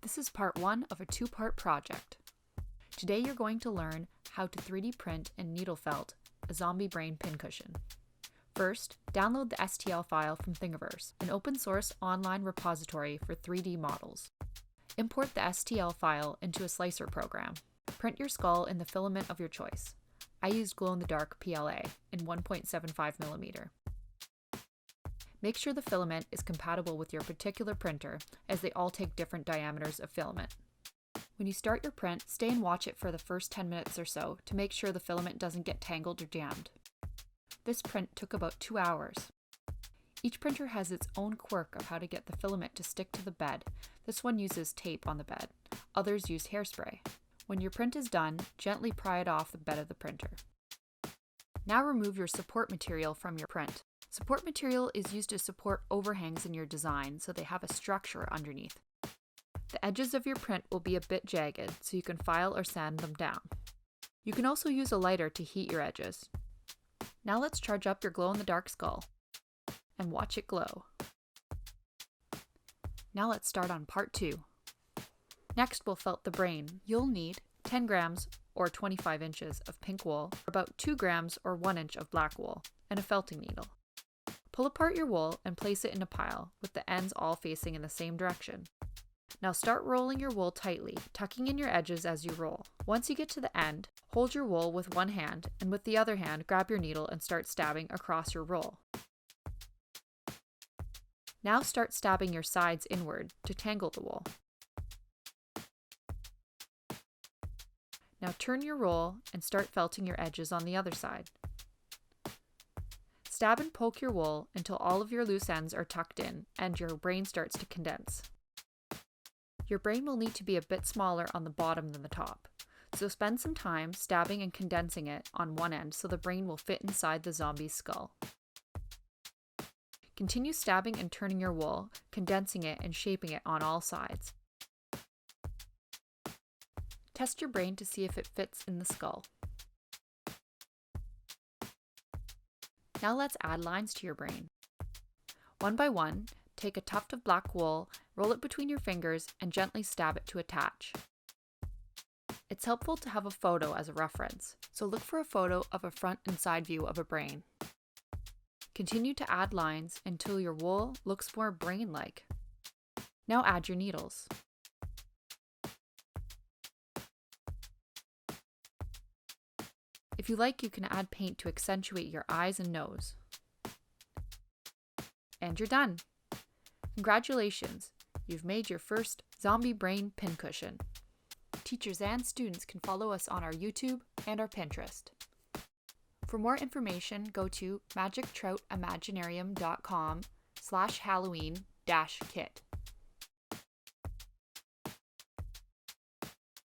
This is part 1 of a 2-part project. Today you're going to learn how to 3D print and needle felt a zombie brain pincushion. First, download the STL file from Thingiverse, an open source online repository for 3D models. Import the STL file into a slicer program. Print your skull in the filament of your choice. I used glow-in-the-dark PLA in 1.75mm. Make sure the filament is compatible with your particular printer, as they all take different diameters of filament. When you start your print, stay and watch it for the first 10 minutes or so to make sure the filament doesn't get tangled or jammed. This print took about 2 hours. Each printer has its own quirk of how to get the filament to stick to the bed. This one uses tape on the bed. Others use hairspray. When your print is done, gently pry it off the bed of the printer. Now remove your support material from your print. Support material is used to support overhangs in your design so they have a structure underneath. The edges of your print will be a bit jagged, so you can file or sand them down. You can also use a lighter to heat your edges. Now let's charge up your glow-in-the-dark skull and watch it glow. Now let's start on part 2. Next we'll felt the brain. You'll need 10 grams or 25 inches of pink wool, about 2 grams or 1 inch of black wool, and a felting needle. Pull apart your wool and place it in a pile, with the ends all facing in the same direction. Now start rolling your wool tightly, tucking in your edges as you roll. Once you get to the end, hold your wool with one hand, and with the other hand, grab your needle and start stabbing across your roll. Now start stabbing your sides inward to tangle the wool. Now turn your roll and start felting your edges on the other side. Stab and poke your wool until all of your loose ends are tucked in and your brain starts to condense. Your brain will need to be a bit smaller on the bottom than the top, so spend some time stabbing and condensing it on one end so the brain will fit inside the zombie's skull. Continue stabbing and turning your wool, condensing it and shaping it on all sides. Test your brain to see if it fits in the skull. Now let's add lines to your brain. One by one, take a tuft of black wool, roll it between your fingers, and gently stab it to attach. It's helpful to have a photo as a reference, so look for a photo of a front and side view of a brain. Continue to add lines until your wool looks more brain-like. Now add your needles. If you like, you can add paint to accentuate your eyes and nose. And you're done! Congratulations! You've made your first zombie brain pincushion. Teachers and students can follow us on our YouTube and our Pinterest. For more information, go to magictroutimaginarium.com/Halloween-kit.